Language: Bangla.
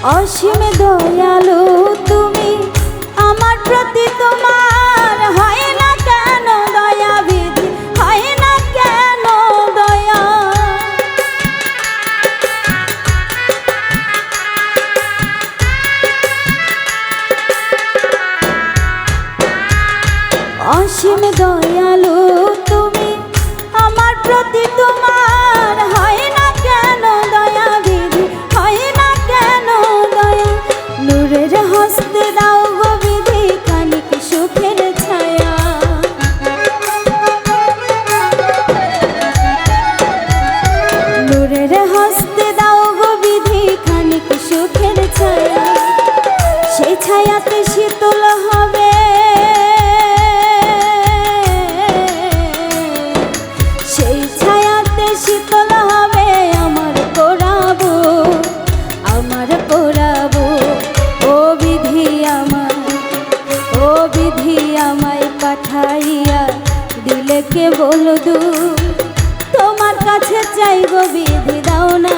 অসীম দয়ালু তুমি আমার প্রতি, তোমার হয় না কেন দয়া বিধি, হয় না কেন দয়া। অসীম দয়ালু তুমি আমার প্রতি, তোমার হয় না কেন দয়া বিধি, হয় না কেন দয়া। নূরের হস্তে দাও গো বিধি খানিক সুখের ছায়া, নূরের হস্তে দাও গো বিধি খানিক সুখের ছায়া। সেই ছায়াতে শীতল হবে, সেই ছায়াতে শীতল হবে আমার পোড়াবো, আমার পোড়াবো। ও বিধি আমার, ও বিধি আমায় পাঠাইয়া দিলে কেবল দূর, তোমার কাছে চাই গো বিধি দাও না